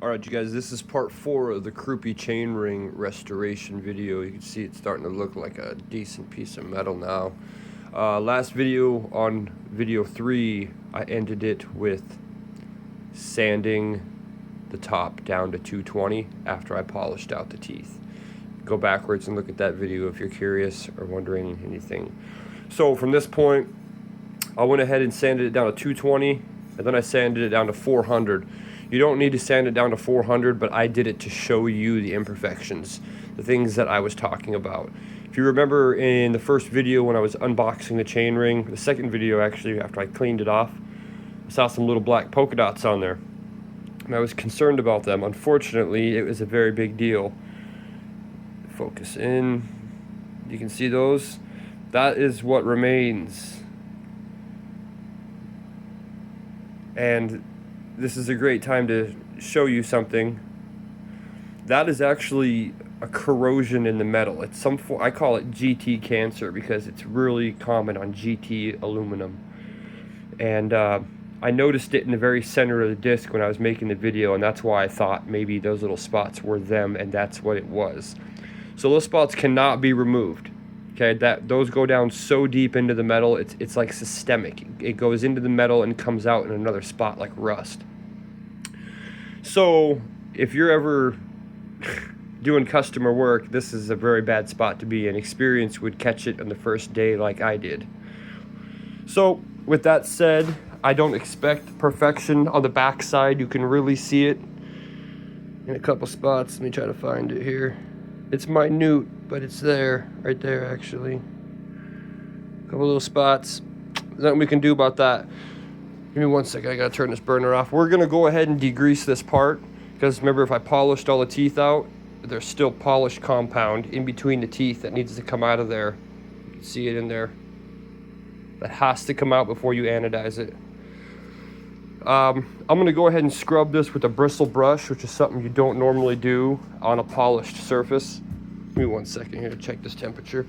Alright you guys, this is part 4 of the Crupi chainring restoration video. You can see it's starting to look like a decent piece of metal now. Last video, on video 3, I ended it with sanding the top down to 220 after I polished out the teeth. Go backwards and look at that video if you're curious or wondering anything. So from this point, I went ahead and sanded it down to 220, and then I sanded it down to 400. You don't need to sand it down to 400, but I did it to show you the imperfections, the things that I was talking about. If you remember in the first video when I was unboxing the chainring, the second video actually after I cleaned it off, I saw some little black polka dots on there, and I was concerned about them. Unfortunately, it was a very big deal. Focus in, you can see those. That is what remains. And this is a great time to show you something. That is actually a corrosion in the metal. It's some I call it GT cancer because it's really common on GT aluminum. And I noticed it in the very center of the disc when I was making the video, and that's why I thought maybe those little spots were them, and that's what it was. So those spots cannot be removed. Okay, those go down so deep into the metal, it's like systemic. It goes into the metal and comes out in another spot like rust. So if you're ever doing customer work, this is a very bad spot to be in. Experience would catch it on the first day like I did. So with that said, I don't expect perfection on the back side. You can really see it in a couple spots. Let me try to find it here. It's minute, but it's there, right there actually. A couple little spots. Nothing we can do about that. Give me 1 second, I gotta turn this burner off. We're gonna go ahead and degrease this part, because remember, if I polished all the teeth out, there's still polished compound in between the teeth that needs to come out of there. You can see it in there. That has to come out before you anodize it. I'm gonna go ahead and scrub this with a bristle brush, which is something you don't normally do on a polished surface. Give me 1 second here to check this temperature.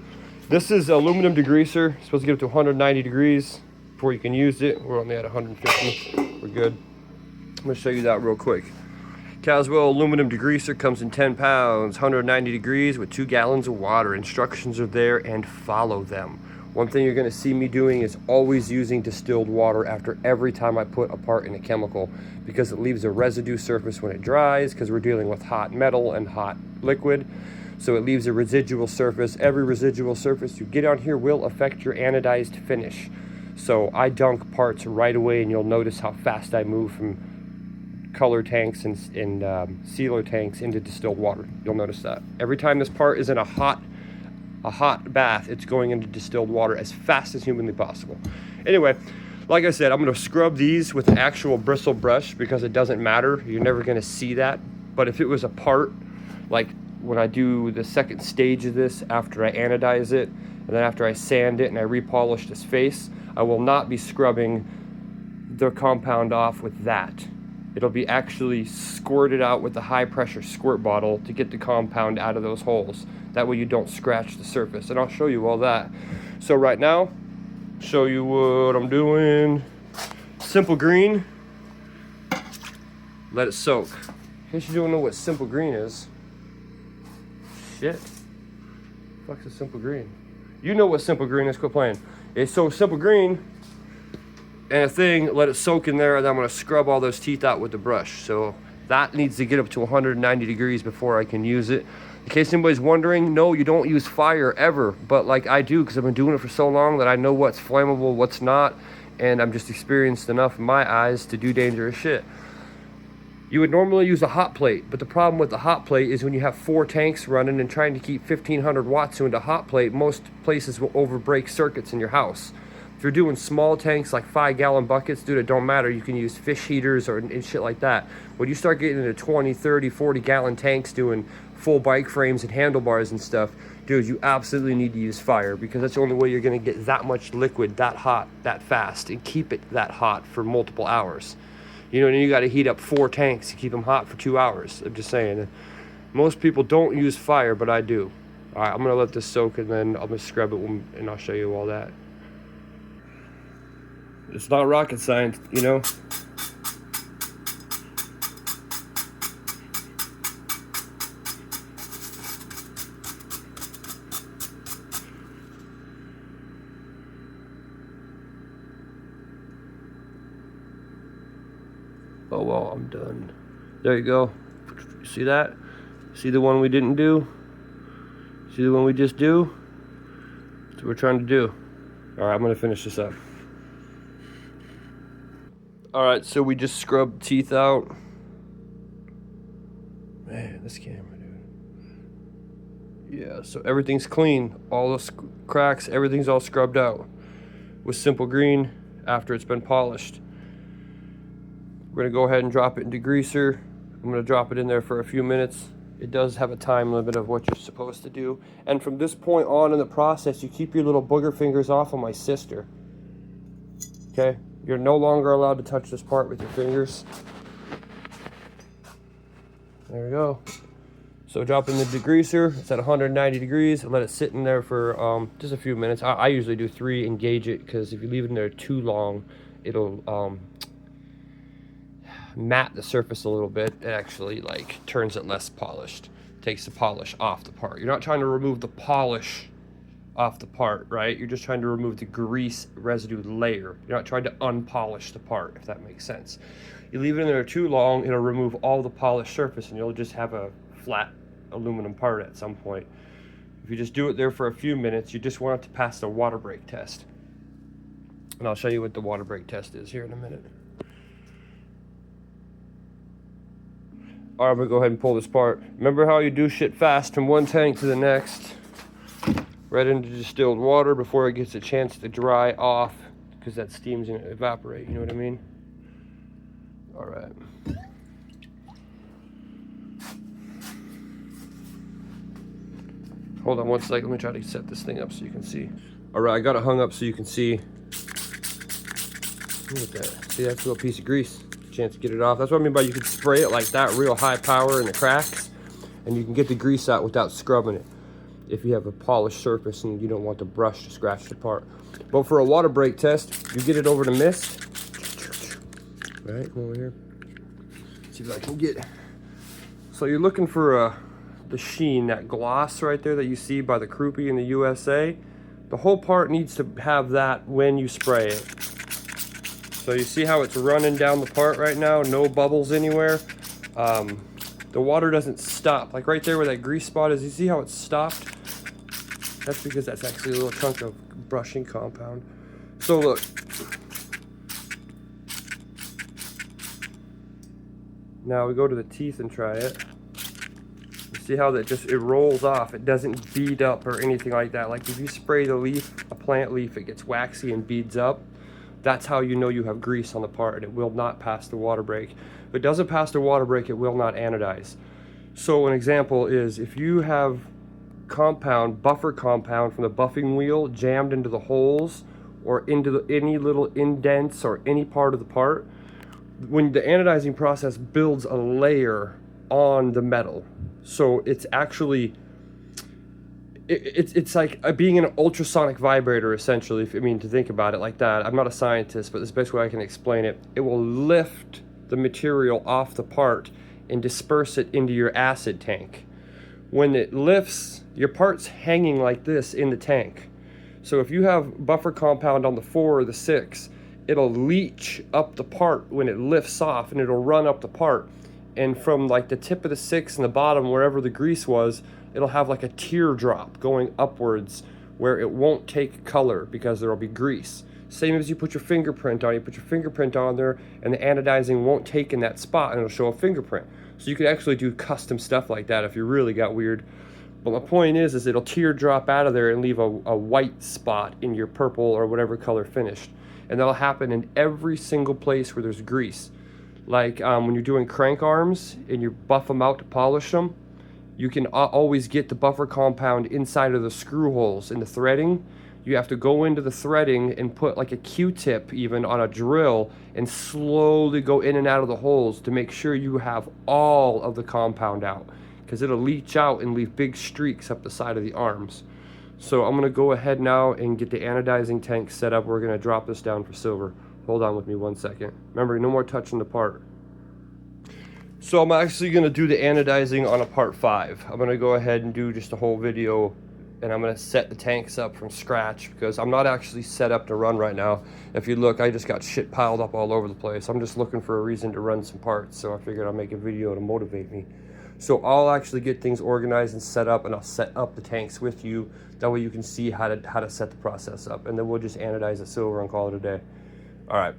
This is aluminum degreaser. It's supposed to get up to 190 degrees before you can use it. We're only at 150. We're good. I'm gonna show you that real quick. Caswell aluminum degreaser comes in 10 pounds, 190 degrees with 2 gallons of water. Instructions are there and follow them. One thing you're gonna see me doing is always using distilled water after every time I put a part in a chemical, because it leaves a residue surface when it dries, because we're dealing with hot metal and hot liquid. So it leaves a residual surface. Every residual surface you get on here will affect your anodized finish. So I dunk parts right away, and you'll notice how fast I move from color tanks and sealer tanks into distilled water. You'll notice that. Every time this part is in a hot bath, it's going into distilled water as fast as humanly possible. Anyway, like I said, I'm going to scrub these with an actual bristle brush because it doesn't matter. You're never going to see that. But if it was a part, like when I do the second stage of this after I anodize it, and then after I sand it and I repolish this face, I will not be scrubbing the compound off with that. It'll be actually squirted out with the high pressure squirt bottle to get the compound out of those holes. That way you don't scratch the surface, and I'll show you all that. So right now, show you what I'm doing. Simple green, let it soak. In case you don't know what simple green is. Shit, fuck's a simple green? You know what simple green is, quit playing. It's so simple green, and a thing, let it soak in there, and I'm gonna scrub all those teeth out with the brush. So that needs to get up to 190 degrees before I can use it. In case anybody's wondering, no, you don't use fire ever, but like I do, because I've been doing it for so long that I know what's flammable, what's not, and I'm just experienced enough in my eyes to do dangerous shit. You would normally use a hot plate, but the problem with the hot plate is when you have 4 tanks running and trying to keep 1500 watts into a hot plate, most places will overbreak circuits in your house. If you're doing small tanks like 5-gallon buckets, dude, it don't matter. You can use fish heaters and shit like that. When you start getting into 20, 30, 40-gallon tanks doing full bike frames and handlebars and stuff, dude, you absolutely need to use fire, because that's the only way you're gonna get that much liquid that hot, that fast, and keep it that hot for multiple hours. You know, and you gotta heat up 4 tanks to keep them hot for 2 hours. I'm just saying. Most people don't use fire, but I do. All right, I'm gonna let this soak, and then I'm gonna scrub it, and I'll show you all that. It's not rocket science, you know. Oh well, I'm done. There you go. See that? See the one we didn't do? See the one we just do? That's what we're trying to do. Alright, I'm gonna finish this up. Alright, so we just scrubbed teeth out. Man, this camera, dude. Yeah, so everything's clean. All the cracks, everything's all scrubbed out with simple green after it's been polished. We're gonna go ahead and drop it in degreaser. I'm gonna drop it in there for a few minutes. It does have a time limit of what you're supposed to do. And from this point on in the process, you keep your little booger fingers off of my sister. Okay? You're no longer allowed to touch this part with your fingers. There we go. So drop in the degreaser. It's at 190 degrees. Let it sit in there for just a few minutes. I usually do 3, engage it, because if you leave it in there too long, it'll matte the surface a little bit. It actually like turns it less polished, takes the polish off the part. You're not trying to remove the polish off the part, right? You're just trying to remove the grease residue layer. You're not trying to unpolish the part, if that makes sense. You leave it in there too long, it'll remove all the polished surface and you'll just have a flat aluminum part at some point. If you just do it there for a few minutes, you just want it to pass the water break test. And I'll show you what the water break test is here in a minute. Alright, I'm gonna go ahead and pull this part. Remember how you do shit fast from one tank to the next, right into distilled water before it gets a chance to dry off, because that steam's gonna evaporate, you know what I mean? Alright. Hold on one second, let me try to set this thing up so you can see. Alright, I got it hung up so you can see. Look at that. See, that's a little piece of grease. Chance to get it off. That's what I mean by you can spray it like that, real high power in the cracks, and you can get the grease out without scrubbing it if you have a polished surface and you don't want the brush to scratch the part. But for a water break test, you get it over to mist. Right, come over here. See if I can get. So you're looking for the sheen, that gloss right there that you see by the Crupi in the USA. The whole part needs to have that when you spray it. So you see how it's running down the part right now, no bubbles anywhere. The water doesn't stop. Like right there where that grease spot is, you see how it's stopped? That's because that's actually a little chunk of brushing compound. So look. Now we go to the teeth and try it. You see how that it rolls off. It doesn't bead up or anything like that. Like if you spray the leaf, a plant leaf, it gets waxy and beads up. That's how you know you have grease on the part, and it will not pass the water break. If it doesn't pass the water break, it will not anodize. So an example is if you have buffer compound from the buffing wheel jammed into the holes or into any little indents or any part of the part, when the anodizing process builds a layer on the metal. So it's actually it's like being an ultrasonic vibrator, essentially, to think about it like that. I'm not a scientist, but this is the best way I can explain it. It will lift the material off the part and disperse it into your acid tank. When it lifts, your part's hanging like this in the tank. So if you have buffer compound on the 4 or the 6, it'll leach up the part when it lifts off, and it'll run up the part. And from like the tip of the 6 and the bottom, wherever the grease was, it'll have like a teardrop going upwards where it won't take color because there'll be grease. Same as you put your fingerprint on. You put your fingerprint on there and the anodizing won't take in that spot and it'll show a fingerprint. So you could actually do custom stuff like that if you really got weird. But my point is it'll teardrop out of there and leave a white spot in your purple or whatever color finished. And that'll happen in every single place where there's grease. Like when you're doing crank arms and you buff them out to polish them, you can always get the buffer compound inside of the screw holes in the threading. You have to go into the threading and put like a Q-tip even on a drill and slowly go in and out of the holes to make sure you have all of the compound out, because it'll leach out and leave big streaks up the side of the arms. So I'm gonna go ahead now and get the anodizing tank set up. We're gonna drop this down for silver. Hold on with me 1 second. Remember, no more touching the part. So I'm actually gonna do the anodizing on a part 5. I'm gonna go ahead and do just a whole video and I'm gonna set the tanks up from scratch because I'm not actually set up to run right now. If you look, I just got shit piled up all over the place. I'm just looking for a reason to run some parts, so I figured I'll make a video to motivate me. So I'll actually get things organized and set up, and I'll set up the tanks with you. That way you can see how to set the process up, and then we'll just anodize the silver and call it a day. All right,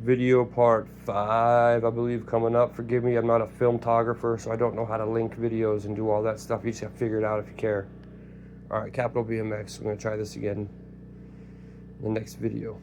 video part 5, I believe, coming up. Forgive me, I'm not a filmographer, so I don't know how to link videos and do all that stuff. You just have to figure it out if you care. All right, Capital BMX. We're gonna try this again in the next video.